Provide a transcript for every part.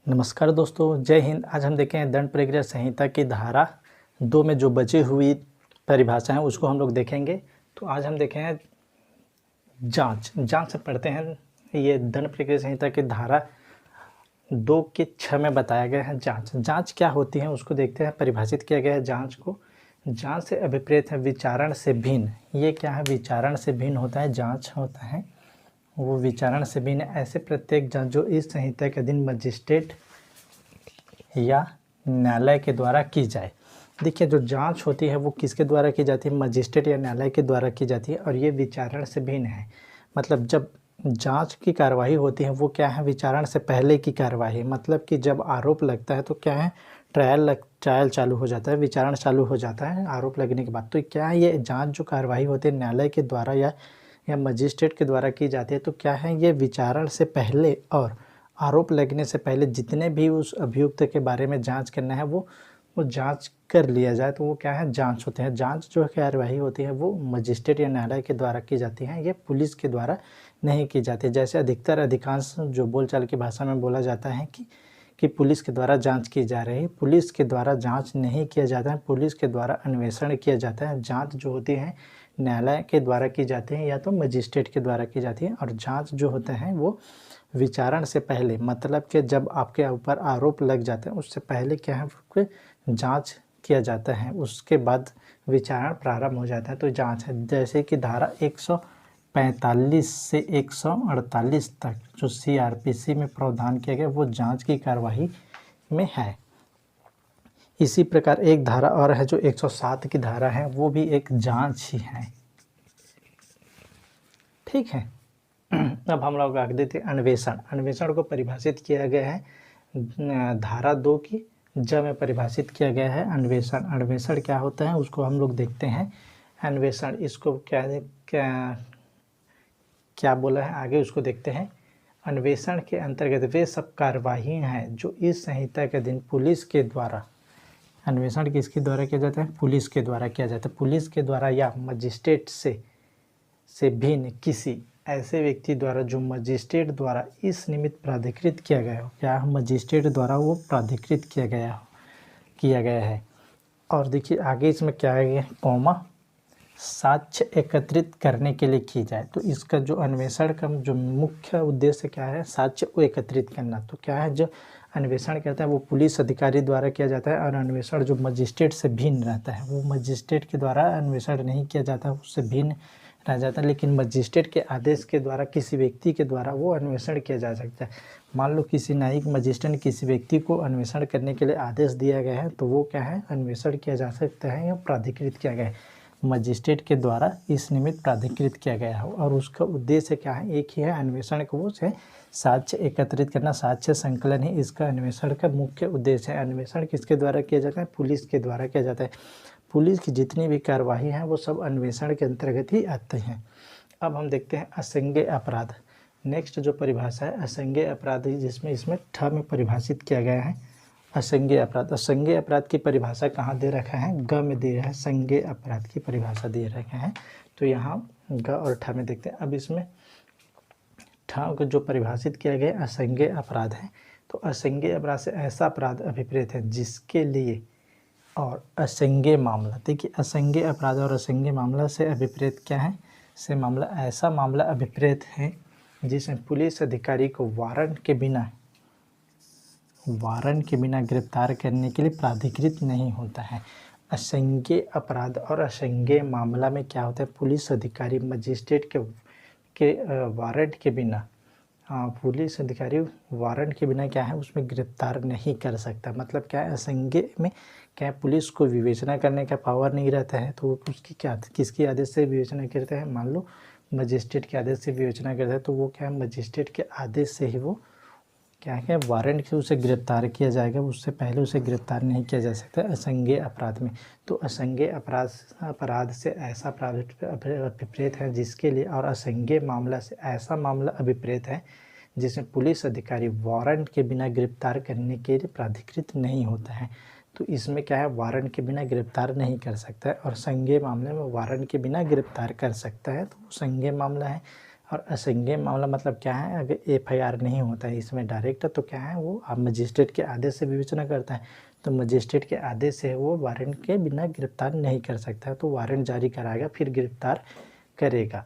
नमस्कार दोस्तों, जय हिंद। आज हम देखें दंड प्रक्रिया संहिता की धारा 2 में जो बची हुई परिभाषा है उसको हम लोग देखेंगे। तो आज हम देखें जांच से पढ़ते हैं। ये दंड प्रक्रिया संहिता की धारा 2 के 6 में बताया गया है जांच क्या होती है उसको देखते हैं। परिभाषित किया गया है जांच को। जांच से अभिप्रेत है विचारण से भिन्न। ये क्या है? विचारण से भिन्न होता है। जांच होता है वो विचारण से भिन्न ऐसे प्रत्येक जांच जो इस संहिता के अधीन मजिस्ट्रेट या न्यायालय के द्वारा की जाए। देखिए, जो जांच होती है वो किसके द्वारा की जाती है? मजिस्ट्रेट या न्यायालय के द्वारा की जाती है। और ये विचारण से भिन्न है। मतलब जब जांच की कार्रवाई होती है वो क्या है? विचारण से पहले की कार्रवाई। मतलब कि जब आरोप लगता है तो क्या है? ट्रायल चालू हो जाता है, विचारण चालू हो जाता है आरोप लगने के बाद। तो क्या है? ये जांच जो कार्रवाई होती है न्यायालय के द्वारा या मजिस्ट्रेट के द्वारा की जाती है। तो क्या है? ये विचारण से पहले और आरोप लगने से पहले जितने भी उस अभियुक्त के बारे में जांच करना है वो जांच कर लिया जाए तो वो क्या है? जांच होते हैं। जांच जो कार्यवाही होती है वो मजिस्ट्रेट या न्यायालय के द्वारा की जाती है। ये पुलिस के द्वारा नहीं की जाती। जैसे अधिकांश जो बोलचाल की भाषा में बोला जाता है कि पुलिस के द्वारा जांच की जा रही है। पुलिस के द्वारा जांच नहीं किया जाता है, पुलिस के द्वारा अन्वेषण किया जाता है। जांच जो होती है न्यायालय के द्वारा की जाती है या तो मजिस्ट्रेट के द्वारा की जाती है। और जांच जो होते हैं वो विचारण से पहले, मतलब कि जब आपके ऊपर आरोप लग जाते हैं उससे पहले क्या है? जांच किया जाता है, उसके बाद विचारण प्रारंभ हो जाता है। तो जांच है। जैसे कि धारा 145 से 148 तक जो CRPC में प्रावधान किया गया वो जांच की कार्यवाही में है। इसी प्रकार एक धारा और है जो 107 की धारा है, वो भी एक जांच ही है। ठीक है। अब हम लोग आगे देते हैं अन्वेषण को परिभाषित किया गया है धारा 2 की ज में परिभाषित किया गया है। अन्वेषण क्या होता है उसको हम लोग देखते हैं। अन्वेषण इसको क्या बोला है आगे उसको देखते हैं। अन्वेषण के अंतर्गत वे सब कार्यवाही हैं जो इस संहिता के अधीन पुलिस के द्वारा, अन्वेषण किसके द्वारा किया जाता है? पुलिस के द्वारा किया जाता है। पुलिस के द्वारा या मजिस्ट्रेट से भिन्न किसी ऐसे व्यक्ति द्वारा जो मजिस्ट्रेट द्वारा इस निमित्त प्राधिकृत किया गया हो। क्या मजिस्ट्रेट द्वारा वो प्राधिकृत किया गया है। और देखिए आगे इसमें क्या है, साक्ष्य एकत्रित करने के लिए की जाए। तो इसका जो अन्वेषण का जो मुख्य उद्देश्य क्या है? साक्ष्य को एकत्रित करना। तो क्या है, जो अन्वेषण करता है वो पुलिस अधिकारी द्वारा किया जाता है। और अन्वेषण जो मजिस्ट्रेट से भिन्न रहता है वो मजिस्ट्रेट के द्वारा अन्वेषण नहीं किया जाता, उससे भिन्न रह जाता है। लेकिन मजिस्ट्रेट के आदेश के द्वारा किसी व्यक्ति के द्वारा वो अन्वेषण किया जा सकता है। मान लो किसी न्यायिक मजिस्ट्रेट ने किसी व्यक्ति को अन्वेषण करने के लिए आदेश दिया गया है तो वो क्या है? अन्वेषण किया जा सकता है या प्राधिकृत किया गया है मजिस्ट्रेट के द्वारा इस निमित्त प्राधिकृत किया गया हो। और उसका उद्देश्य क्या है? एक ही है अन्वेषण को, वो है साक्ष्य एकत्रित करना, साक्ष्य संकलन ही इसका अन्वेषण का मुख्य उद्देश्य है। अन्वेषण किसके द्वारा किया जाता है? पुलिस के द्वारा किया जाता है। पुलिस की जितनी भी कार्यवाही हैं वो सब अन्वेषण के अंतर्गत ही आते हैं। अब हम देखते हैं असंज्ञेय अपराध। नेक्स्ट जो परिभाषा है असंज्ञेय अपराध, जिसमें इसमें ठ में परिभाषित किया गया है असंज्ञेय अपराध। असंज्ञेय अपराध की परिभाषा कहाँ दे रखा है? ग में दे रहा है। संज्ञेय अपराध की परिभाषा दे रखे हैं तो यहाँ ग और ठ में देखते हैं। अब इसमें ठ को जो परिभाषित किया गया असंज्ञेय अपराध है। तो असंज्ञेय अपराध से ऐसा अपराध अभिप्रेत है जिसके लिए और असंज्ञेय मामला, देखिए असंज्ञेय अपराध और असंज्ञेय मामला से अभिप्रेत क्या है? से मामला ऐसा मामला अभिप्रेत है जिसमें पुलिस अधिकारी को वारंट के बिना गिरफ्तार करने के लिए प्राधिकृत नहीं होता है। असंज्ञेय अपराध और असंज्ञेय मामला में क्या होता है? पुलिस अधिकारी मजिस्ट्रेट के वारंट के बिना, पुलिस अधिकारी वारंट के बिना क्या है उसमें गिरफ्तार नहीं कर सकता। मतलब क्या है? असंज्ञेय में क्या है? पुलिस को विवेचना करने का पावर नहीं रहता है तो उसकी किसके आदेश से विवेचना करता है? मान लो मजिस्ट्रेट के आदेश से विवेचना करता है तो वो क्या है? मजिस्ट्रेट के आदेश से ही वो क्या है? वारंट से उसे गिरफ्तार किया जाएगा, उससे पहले उसे गिरफ्तार नहीं किया जा सकता असंज्ञेय अपराध में। तो असंज्ञेय अपराध से ऐसा अपराध अभिप्रेत है जिसके लिए, और असंज्ञेय मामला से ऐसा मामला अभिप्रेत है जिसमें पुलिस अधिकारी वारंट के बिना गिरफ्तार करने के लिए प्राधिकृत नहीं होता है। तो इसमें क्या है? वारंट के बिना गिरफ्तार नहीं कर सकता है। और संज्ञेय मामले में वारंट के बिना गिरफ्तार कर सकता है तो वो संज्ञेय मामला है। और असंज्ञेय मामला मतलब क्या है, अगर एफआईआर नहीं होता है इसमें डायरेक्ट, तो क्या है वो आप मजिस्ट्रेट के आदेश से विवेचना करता है, तो मजिस्ट्रेट के आदेश से वो वारंट के बिना गिरफ्तार नहीं कर सकता है, तो वारंट जारी कराएगा फिर गिरफ्तार करेगा।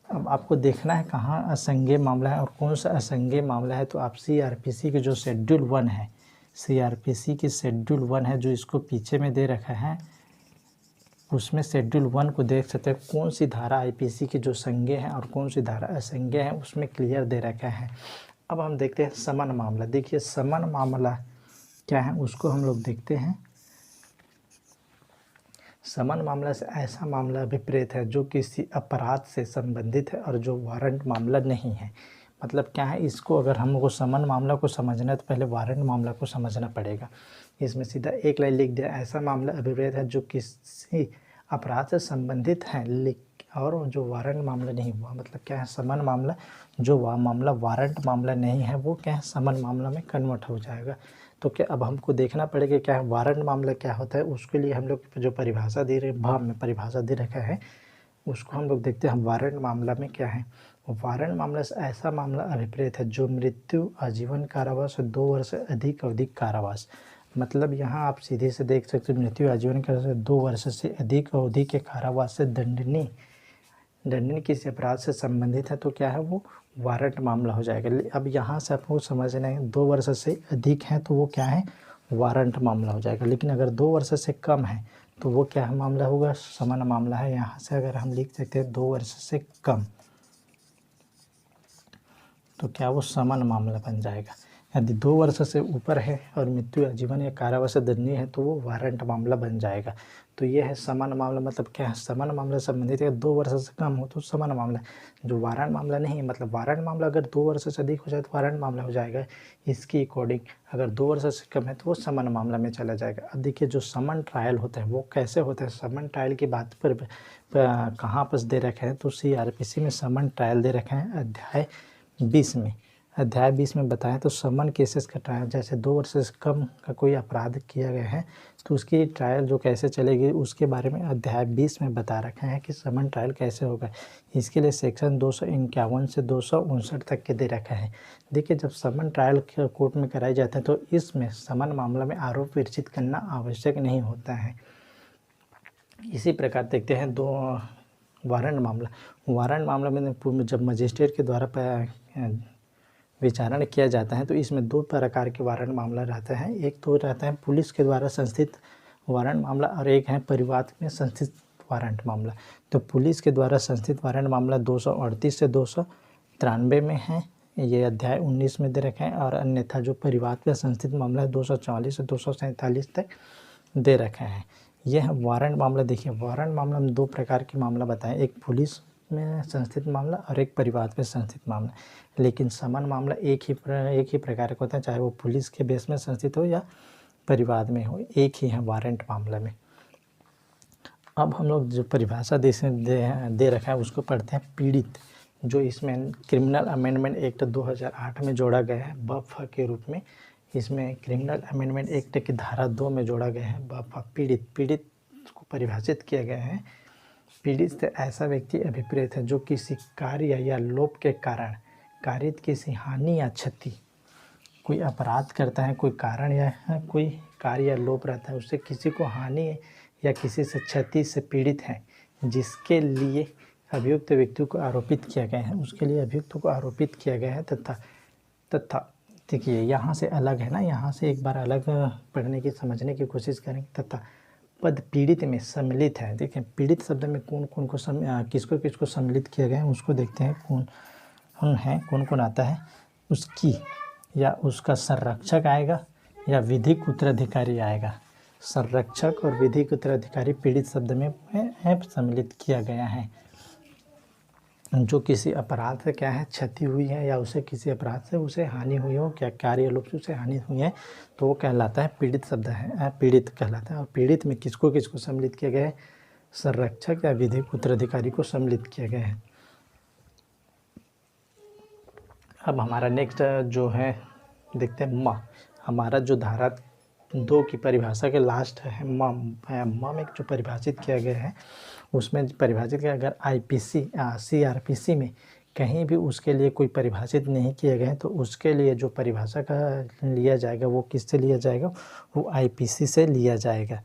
अब आपको देखना है कहाँ असंज्ञेय मामला है और कौन सा असंज्ञेय मामला है, तो आप सीआरपीसी के जो शेड्यूल 1 है, सीआरपीसी की शेड्यूल 1 है जो इसको पीछे में दे रखा है, उसमें शेड्यूल 1 को देख सकते हैं कौन सी धारा आईपीसी की जो संज्ञेय है और कौन सी धारा असंज्ञेय है, उसमें क्लियर दे रखा है। अब हम देखते हैं समन मामला। देखिए समन मामला क्या है उसको हम लोग देखते हैं। समन मामला से ऐसा मामला अभिप्रेत है जो किसी अपराध से संबंधित है और जो वारंट मामला नहीं है। मतलब क्या है, इसको अगर हमको समन मामला को समझना है तो पहले वारंट मामला को समझना पड़ेगा। इसमें सीधा एक लाइन लिख दिया, ऐसा मामला अभिप्रेत है जो किसी अपराध से संबंधित है और जो वारंट मामला नहीं हुआ। मतलब क्या है, समन मामला जो मामला वारंट मामला नहीं है वो क्या है समन मामला में कन्वर्ट हो जाएगा। तो क्या अब हमको देखना पड़ेगा क्या है वारंट मामला क्या होता है। उसके लिए हम लोग जो परिभाषा दे रहे भाव में परिभाषा दे रखा है उसको हम लोग देखते हैं। वारंट मामला में क्या है, वारंट मामला से ऐसा मामला अभिप्रेत है जो मृत्यु, आजीवन कारावास और 2 वर्ष से अधिक अवधि कारावास। मतलब यहाँ आप सीधे से देख सकते हो मृत्यु, आजीवन कारावास 2 वर्ष से अधिक अवधि के कारावास से दंडनीय किसी अपराध से संबंधित है, तो क्या है वो वारंट मामला हो जाएगा। अब यहाँ से आपको समझना है 2 वर्ष से अधिक है तो वो क्या है वारंट मामला हो जाएगा। लेकिन अगर 2 वर्ष से कम है तो वो क्या है मामला होगा, समन मामला है। यहाँ से अगर हम लिख सकते हैं 2 वर्ष से कम तो क्या वो समन मामला बन जाएगा। यदि 2 वर्ष से ऊपर है और मृत्यु, आजीवन या कारावास दंडनीय है तो वो वारंट मामला बन जाएगा। तो ये है समन मामला। मतलब क्या है, समन मामला से संबंधित है 2 वर्ष से कम हो तो समन मामला। जो वारंट मामला नहीं है, मतलब वारंट मामला अगर 2 वर्ष से अधिक हो जाए तो वारंट मामला हो जाएगा। इसकी अकॉर्डिंग अगर 2 वर्ष से कम है तो वो समन मामला में चला जाएगा। अब देखिए जो समन ट्रायल होता है वो कैसे होता है। समन ट्रायल की बात पर कहाँ पर दे रखे हैं, तो सीआरपीसी में समन ट्रायल दे रखे हैं अध्याय 20 में। अध्याय 20 में बताया तो समन केसेस का ट्रायल, जैसे 2 वर्ष से कम का कोई अपराध किया गया है तो उसकी ट्रायल जो कैसे चलेगी उसके बारे में अध्याय 20 में बता रखा है कि समन ट्रायल कैसे होगा। इसके लिए सेक्शन 251 से 259 तक के दे रखा है। देखिए जब समन ट्रायल कोर्ट में कराई जाते हैं तो इसमें समन मामला में आरोप विरचित करना आवश्यक नहीं होता है। इसी प्रकार देखते हैं वारंट मामला। वारंट मामला में जब मजिस्ट्रेट के द्वारा विचारण किया जाता है तो इसमें 2 प्रकार के वारंट मामला रहता है। एक तो रहता है पुलिस के द्वारा संस्थित वारंट मामला और एक है परिवाद में संस्थित वारंट मामला। तो पुलिस के द्वारा संस्थित वारंट मामला 238 से 293 में है, ये अध्याय 19 में दे रखा है। और अन्यथा जो परिवाद में संस्थित मामला है 240 से 247 तक दे रखा है। यह वारंट मामला। देखिए वारंट मामला में 2 प्रकार के मामला बताएं, एक पुलिस में संस्थित मामला और एक परिवाद में संस्थित मामला। लेकिन समन मामला एक ही प्रकार का होता है, चाहे वो पुलिस के बेस में संस्थित हो या परिवाद में हो, एक ही है वारंट मामला में। अब हम लोग जो परिभाषा दे रखा है उसको पढ़ते हैं। पीड़ित, जो इसमें क्रिमिनल अमेंडमेंट एक्ट 2008 में जोड़ा गया है बफ के रूप में। इसमें क्रिमिनल अमेंडमेंट एक्ट की धारा 2 में जोड़ा गया है बफ। पीड़ित को परिभाषित किया गया है। पीड़ित से ऐसा व्यक्ति अभिप्रेत है जो किसी कार्य या लोप के कारण कारित किसी हानि या क्षति, कोई अपराध करता है, कोई कारण या कोई कार्य या लोप रहता है, उससे किसी को हानि या किसी से क्षति से पीड़ित है, जिसके लिए अभियुक्त व्यक्ति को आरोपित किया गया है, उसके लिए अभियुक्त को आरोपित किया गया है। तथा देखिए यहाँ से अलग है ना, यहाँ से एक बार अलग पढ़ने की समझने की कोशिश करेंगे। तथा पद पीड़ित में सम्मिलित है। देखिए पीड़ित शब्द में कौन कौन को किसको सम्मिलित किया गया है उसको देखते हैं कौन कौन आता है। उसकी या उसका संरक्षक आएगा या विधिक उत्तराधिकारी आएगा। संरक्षक और विधिक उत्तराधिकारी पीड़ित शब्द में सम्मिलित किया गया है। जो किसी अपराध से क्या है क्षति हुई है या उसे किसी अपराध से उसे हानि हुई हो, क्या कार्य लोप से उसे हानि हुई है, तो वो कहलाता है पीड़ित शब्द है, पीड़ित कहलाता है। और पीड़ित में किसको सम्मिलित किया गया है, संरक्षक या विधिक उत्तराधिकारी को सम्मिलित किया गया है। अब हमारा नेक्स्ट जो है देखते हैं म। हमारा जो धारा 2 की परिभाषा के लास्ट है म में जो परिभाषित किया गया है उसमें परिभाषित किया, अगर आईपीसी सीआरपीसी में कहीं भी उसके लिए कोई परिभाषित नहीं किए गए हैं, तो उसके लिए जो परिभाषा का लिया जाएगा वो किससे लिया जाएगा, वो आईपीसी से लिया जाएगा।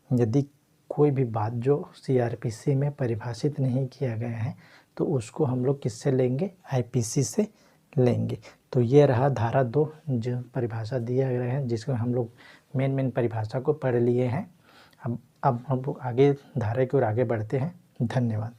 यदि कोई भी बात जो सीआरपीसी में परिभाषित नहीं किया गया है तो उसको हम लोग किससे लेंगे, आईपीसी से लेंगे। तो ये रहा धारा 2 जो परिभाषा दिया गया है, जिसको हम लोग मेन परिभाषा को पढ़ लिए हैं। अब हम लोग आगे धारा की ओर आगे बढ़ते हैं। धन्यवाद।